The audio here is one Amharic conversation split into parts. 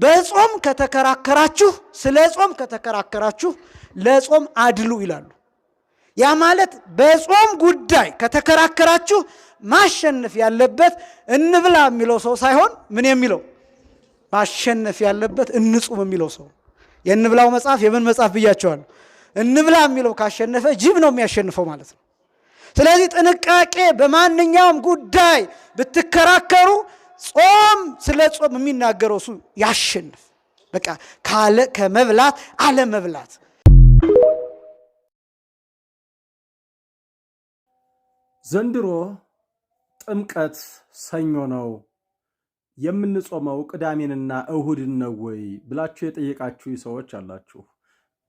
በጾም ከተከራከራችሁ ስለ ጾም ከተከራከራችሁ ለጾም አድሉ ይላሉ። ያ ማለት በጾም ጉዳይ ከተከራከራችሁ ማሸነፍ ያለበት እንብላ የሚለው ሰው ሳይሆን ምን የሚለው ማሸነፍ ያለበት እንጹም የሚለው ሰው። የእንብላው መጽሐፍ የምን መጽሐፍ ብያቸዋለሁ? እንብላ የሚለው ካሸነፈ ጅብ ነው የሚያሸንፈው ማለት ነው። ስለዚህ ጥንቃቄ በማንኛውም ጉዳይ ብትከራከሩ ጾም ስለ ጾም የሚናገረው እሱ ያሸንፍ። በቃ ከመብላት አለመብላት። ዘንድሮ ጥምቀት ሰኞ ነው የምንጾመው ቅዳሜንና እሁድን ነው ወይ ብላችሁ የጠየቃችሁ ሰዎች አላችሁ።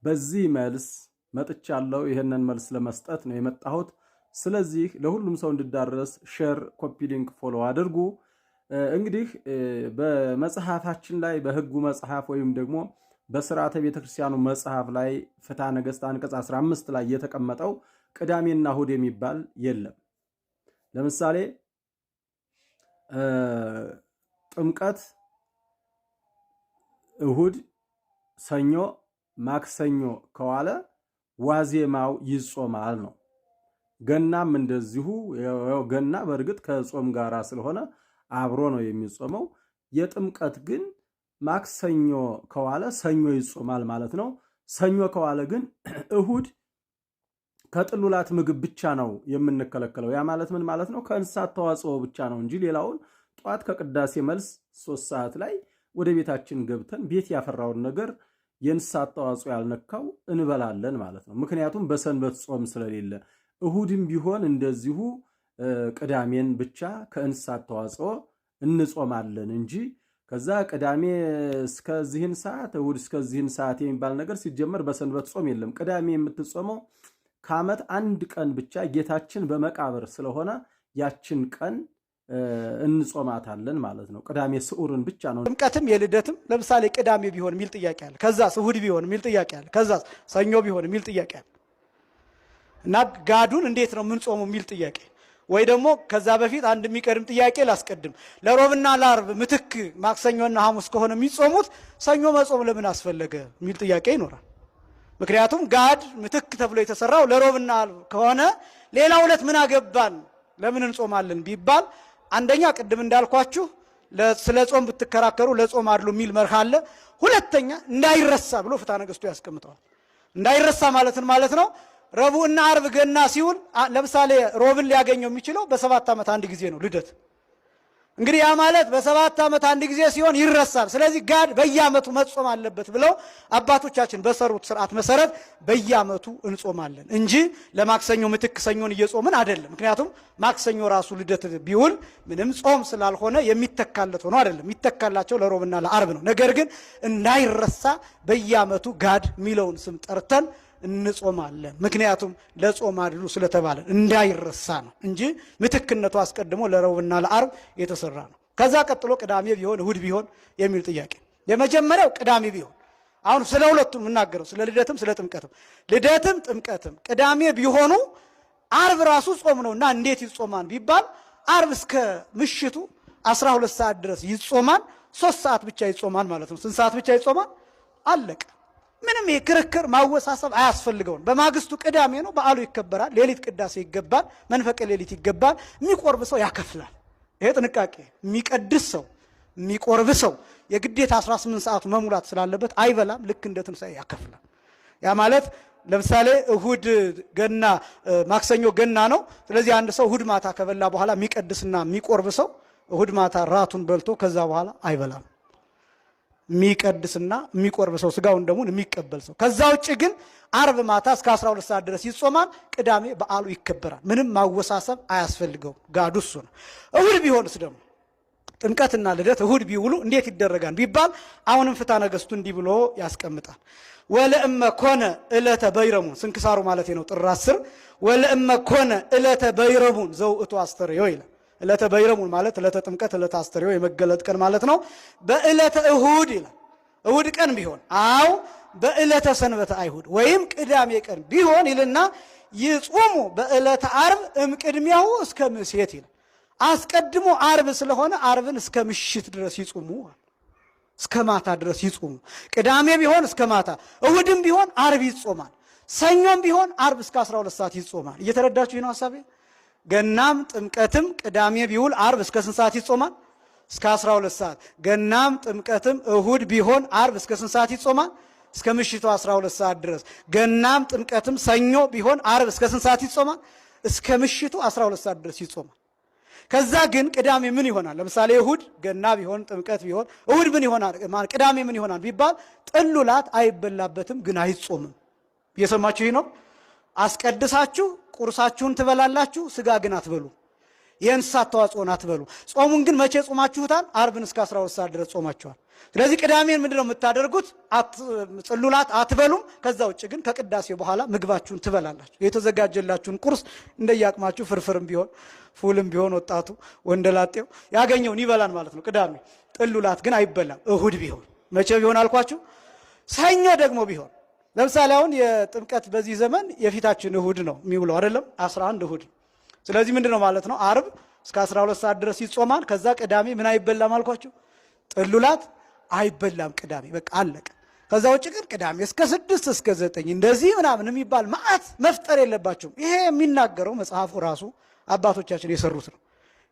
በዚህ መልስ መጥቻለሁ። ይሄንን መልስ ለመስጠት ነው የመጣሁት። ስለዚህ ለሁሉም ሰው እንዲዳረስ ሼር፣ ኮፒ ሊንክ፣ ፎሎ አድርጉ። እንግዲህ በመጽሐፋችን ላይ በሕጉ መጽሐፍ ወይም ደግሞ በሥርዓተ ቤተክርስቲያኑ መጽሐፍ ላይ ፍትሐ ነገሥት አንቀጽ 15 ላይ የተቀመጠው ቅዳሜና እሁድ የሚባል የለም። ለምሳሌ ጥምቀት እሁድ፣ ሰኞ፣ ማክሰኞ ከዋለ ዋዜማው ይጾማል ነው። ገናም እንደዚሁ። ገና በእርግጥ ከጾም ጋራ ስለሆነ አብሮ ነው የሚጾመው። የጥምቀት ግን ማክሰኞ ከዋለ ሰኞ ይጾማል ማለት ነው። ሰኞ ከዋለ ግን እሁድ ከጥሉላት ምግብ ብቻ ነው የምንከለከለው። ያ ማለት ምን ማለት ነው? ከእንስሳት ተዋጽኦ ብቻ ነው እንጂ ሌላውን ጠዋት ከቅዳሴ መልስ 3 ሰዓት ላይ ወደ ቤታችን ገብተን ቤት ያፈራውን ነገር የእንስሳት ተዋጽኦ ያልነካው እንበላለን ማለት ነው። ምክንያቱም በሰንበት ጾም ስለሌለ። እሁድም ቢሆን እንደዚሁ ቅዳሜን ብቻ ከእንስሳት ተዋጽኦ እንጾማለን እንጂ ከዛ ቅዳሜ እስከዚህን ሰዓት እሁድ እስከዚህን ሰዓት የሚባል ነገር ሲጀመር በሰንበት ጾም የለም። ቅዳሜ የምትጾመው ከዓመት አንድ ቀን ብቻ ጌታችን በመቃብር ስለሆነ ያችን ቀን እንጾማታለን ማለት ነው። ቅዳሜ ስዑርን ብቻ ነው። ጥምቀትም የልደትም ለምሳሌ ቅዳሜ ቢሆን የሚል ጥያቄ አለ። ከዛስ እሁድ ቢሆን የሚል ጥያቄ አለ። ከዛስ ሰኞ ቢሆን የሚል ጥያቄ አለ። እና ጋዱን እንዴት ነው ምን ጾሙ የሚል ጥያቄ ወይ ደግሞ ከዛ በፊት አንድ የሚቀድም ጥያቄ ላስቀድም። ለሮብና ለዓርብ ምትክ ማክሰኞና ሐሙስ ከሆነ የሚጾሙት ሰኞ መጾም ለምን አስፈለገ የሚል ጥያቄ ይኖራል። ምክንያቱም ጋድ ምትክ ተብሎ የተሰራው ለሮብና ዓርብ ከሆነ ሌላው ዕለት ምን አገባን ለምን እንጾማለን ቢባል አንደኛ ቅድም እንዳልኳችሁ ስለ ጾም ብትከራከሩ ለጾም አድሉ የሚል መርህ አለ። ሁለተኛ እንዳይረሳ ብሎ ፍትሐ ነገሥቱ ያስቀምጠዋል። እንዳይረሳ ማለት ነው ረቡዕና ዓርብ ገና ሲውል ለምሳሌ ሮብን ሊያገኘው የሚችለው በ7 ዓመት አንድ ጊዜ ነው ልደት። እንግዲህ ያ ማለት በ7 ዓመት አንድ ጊዜ ሲሆን ይረሳል። ስለዚህ ጋድ በየዓመቱ መጾም አለበት ብለው አባቶቻችን በሰሩት ስርዓት መሰረት በየዓመቱ እንጾማለን እንጂ ለማክሰኞ ምትክ ሰኞን እየጾምን አይደለም። ምክንያቱም ማክሰኞ ራሱ ልደት ቢውል ምንም ጾም ስላልሆነ የሚተካለት ሆኖ አይደለም። የሚተካላቸው ለሮብና ለዓርብ ነው። ነገር ግን እንዳይረሳ በየዓመቱ ጋድ ሚለውን ስም ጠርተን እንጾማለን። ምክንያቱም ለጾም አድሉ ስለተባለ እንዳይረሳ ነው እንጂ ምትክነቱ አስቀድሞ ለረቡዕና ለዓርብ የተሰራ ነው። ከዛ ቀጥሎ ቅዳሜ ቢሆን እሁድ ቢሆን የሚል ጥያቄ። የመጀመሪያው ቅዳሜ ቢሆን አሁን ስለ ሁለቱም የምናገረው ስለ ልደትም ስለ ጥምቀትም። ልደትም ጥምቀትም ቅዳሜ ቢሆኑ ዓርብ ራሱ ጾም ነውና እንዴት ይጾማል ቢባል ዓርብ እስከ ምሽቱ 12 ሰዓት ድረስ ይጾማል። 3 ሰዓት ብቻ ይጾማል ማለት ነው። ስንት ሰዓት ብቻ ይጾማል? አለቀ። ምንም የክርክር ማወሳሰብ አያስፈልገውም። በማግስቱ ቅዳሜ ነው፣ በዓሉ ይከበራል። ሌሊት ቅዳሴ ይገባል፣ መንፈቀ ሌሊት ይገባል። የሚቆርብ ሰው ያከፍላል። ይሄ ጥንቃቄ። የሚቀድስ ሰው የሚቆርብ ሰው የግዴታ 18 ሰዓቱ መሙላት ስላለበት አይበላም። ልክ እንደ ትንሣኤ ያከፍላል። ያ ማለት ለምሳሌ እሁድ ገና ማክሰኞ ገና ነው። ስለዚህ አንድ ሰው እሁድ ማታ ከበላ በኋላ የሚቀድስና የሚቆርብ ሰው እሁድ ማታ ራቱን በልቶ ከዛ በኋላ አይበላም። የሚቀድስና የሚቆርብ ሰው ስጋውን ደሙን የሚቀበል ሰው። ከዛ ውጭ ግን ዓርብ ማታ እስከ 12 ሰዓት ድረስ ይጾማል። ቅዳሜ በዓሉ ይከበራል። ምንም ማወሳሰብ አያስፈልገውም። ጋዱ እሱ ነው። እሁድ ቢሆንስ ደግሞ ጥምቀትና ልደት እሁድ ቢውሉ እንዴት ይደረጋል ቢባል አሁንም ፍትሐ ነገሥቱ እንዲህ ብሎ ያስቀምጣል። ወለእመ ኮነ ዕለተ በይረሙን ስንክሳሩ ማለት ነው ጥር 10 ወለእመ ኮነ ዕለተ በይረሙን ዘውእቱ አስተርእዮ ይላል። ዕለተ በይረሙን ማለት ዕለተ ጥምቀት ዕለተ አስተርእዮ የመገለጥ ቀን ማለት ነው። በዕለተ እሁድ ይላል። እሁድ ቀን ቢሆን አው በዕለተ ሰንበተ አይሁድ ወይም ቅዳሜ ቀን ቢሆን ይልና ይጾሙ በዕለተ ዓርብ እምቅድሚያው እስከ ምሴት ይላል። አስቀድሞ ዓርብ ስለሆነ ዓርብን እስከ ምሽት ድረስ ይጾሙ። እስከ ማታ ድረስ ይጾሙ። ቅዳሜ ቢሆን እስከ ማታ፣ እሁድም ቢሆን አርብ ይጾማል። ሰኞም ቢሆን አርብ እስከ 12 ሰዓት ይጾማል። እየተረዳችሁ ነው ሐሳቤ? ገናም ጥምቀትም ቅዳሜ ቢውል አርብ እስከ ስንት ሰዓት ይጾማል? እስከ 12 ሰዓት። ገናም ጥምቀትም እሁድ ቢሆን አርብ እስከ ስንት ሰዓት ይጾማል? እስከ ምሽቱ 12 ሰዓት ድረስ። ገናም ጥምቀትም ሰኞ ቢሆን አርብ እስከ ስንት ሰዓት ይጾማል? እስከ ምሽቱ 12 ሰዓት ድረስ ይጾማል። ከዛ ግን ቅዳሜ ምን ይሆናል? ለምሳሌ እሁድ ገና ቢሆን ጥምቀት ቢሆን እሁድ ምን ይሆናል? ቅዳሜ ምን ይሆናል ቢባል ጥሉላት አይበላበትም፣ ግን አይጾምም። እየሰማችሁ ነው? አስቀድሳችሁ ቁርሳችሁን ትበላላችሁ፣ ስጋ ግን አትበሉ፣ የእንስሳት ተዋጽኦን አትበሉ። ጾሙን ግን መቼ ጾማችሁታል? አርብን እስከ 12 ሰዓት ድረስ ጾማችኋል። ስለዚህ ቅዳሜን ምንድነው የምታደርጉት? ጽሉላት አትበሉም። ከዛ ውጭ ግን ከቅዳሴው በኋላ ምግባችሁን ትበላላችሁ። የተዘጋጀላችሁን ቁርስ እንደያቅማችሁ ፍርፍርም ቢሆን ፉልም ቢሆን ወጣቱ ወንደላጤው ያገኘውን ይበላል ማለት ነው። ቅዳሜ ጥሉላት ግን አይበላም። እሁድ ቢሆን መቼ ቢሆን አልኳችሁ? ሰኞ ደግሞ ቢሆን ለምሳሌ አሁን የጥምቀት በዚህ ዘመን የፊታችን እሁድ ነው የሚውለው አይደለም? 11 እሁድ። ስለዚህ ምንድነው ማለት ነው? አርብ እስከ 12 ሰዓት ድረስ ይጾማል። ከዛ ቅዳሜ ምን አይበላም አልኳችሁ? ጥሉላት አይበላም። ቅዳሜ በቃ አለቀ። ከዛ ውጭ ግን ቅዳሜ እስከ 6 እስከ 9 እንደዚህ ምናምን የሚባል መዓት መፍጠር የለባቸውም። ይሄ የሚናገረው መጽሐፉ ራሱ አባቶቻችን የሰሩት ነው።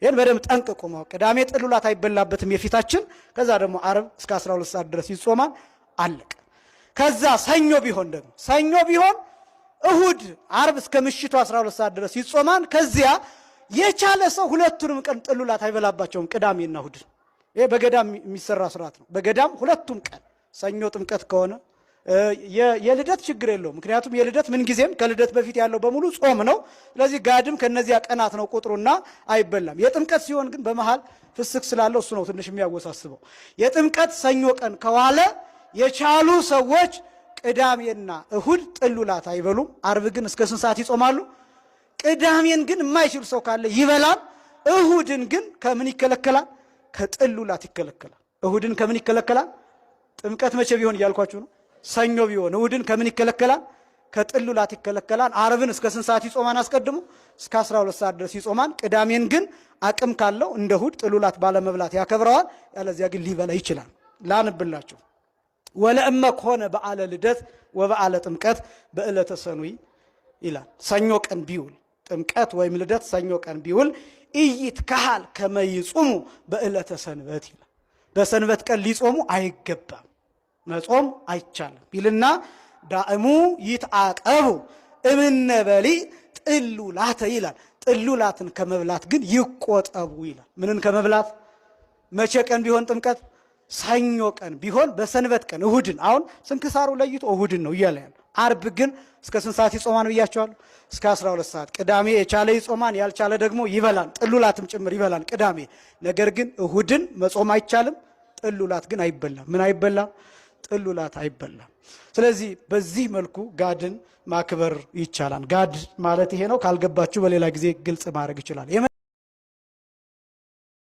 ይህን በደንብ ጠንቅቁ ማወቅ። ቅዳሜ ጥሉላት አይበላበትም የፊታችን። ከዛ ደግሞ አርብ እስከ 12 ሰዓት ድረስ ይጾማል። አለቀ። ከዛ ሰኞ ቢሆን ደግሞ ሰኞ ቢሆን እሁድ አርብ እስከ ምሽቱ 12 ሰዓት ድረስ ይጾማል። ከዚያ የቻለ ሰው ሁለቱንም ቀን ጥሉላት አይበላባቸውም፣ ቅዳሜና እሁድ። ይሄ በገዳም የሚሰራ ስርዓት ነው። በገዳም ሁለቱም ቀን ሰኞ ጥምቀት ከሆነ የልደት ችግር የለውም። ምክንያቱም የልደት ምንጊዜም ከልደት በፊት ያለው በሙሉ ጾም ነው። ስለዚህ ጋድም ከነዚያ ቀናት ነው ቁጥሩና አይበላም። የጥምቀት ሲሆን ግን በመሃል ፍስክ ስላለው እሱ ነው ትንሽ የሚያወሳስበው። የጥምቀት ሰኞ ቀን ከዋለ የቻሉ ሰዎች ቅዳሜና እሁድ ጥሉላት አይበሉም። አርብ ግን እስከ ስንት ሰዓት ይጾማሉ? ቅዳሜን ግን የማይችል ሰው ካለ ይበላል። እሁድን ግን ከምን ይከለከላል? ከጥሉላት ይከለከላል። እሁድን ከምን ይከለከላል? ጥምቀት መቼ ቢሆን እያልኳችሁ ነው። ሰኞ ቢሆን እሁድን ከምን ይከለከላል? ከጥሉላት ይከለከላል። አርብን እስከ ስንት ሰዓት ይጾማን? አስቀድሞ እስከ 12 ሰዓት ድረስ ይጾማን። ቅዳሜን ግን አቅም ካለው እንደ እሁድ ጥሉላት ባለመብላት ያከብረዋል። ያለዚያ ግን ሊበላ ይችላል። ላንብላችሁ። ወለእመ ከሆነ በዓለ ልደት ወበዓለ ጥምቀት በዕለተ ሰኑይ ይላል። ሰኞ ቀን ቢውል ጥምቀት ወይም ልደት ሰኞ ቀን ቢውል ኢይትከሃል ከመ ይጹሙ በዕለተ ሰንበት ይላል። በሰንበት ቀን ሊጾሙ አይገባም፣ መጾም አይቻልም ይልና ዳእሙ ይትዓቀቡ እምነ በሊዕ ጥሉላተ ይላል። ጥሉላትን ከመብላት ግን ይቆጠቡ ይላል። ምንን ከመብላት? መቼ ቀን ቢሆን ጥምቀት? ሰኞ ቀን ቢሆን በሰንበት ቀን እሁድን። አሁን ስንክሳሩ ለይቶ እሁድን ነው እያለ ያለ። አርብ ግን እስከ ስንት ሰዓት ይጾማን ብያቸዋለሁ? እስከ 12 ሰዓት። ቅዳሜ የቻለ ይጾማን፣ ያልቻለ ደግሞ ይበላል፣ ጥሉላትም ጭምር ይበላል ቅዳሜ። ነገር ግን እሁድን መጾም አይቻልም። ጥሉላት ግን አይበላም። ምን አይበላም? ጥሉላት አይበላም። ስለዚህ በዚህ መልኩ ጋድን ማክበር ይቻላል። ጋድ ማለት ይሄ ነው። ካልገባችሁ በሌላ ጊዜ ግልጽ ማድረግ ይችላል።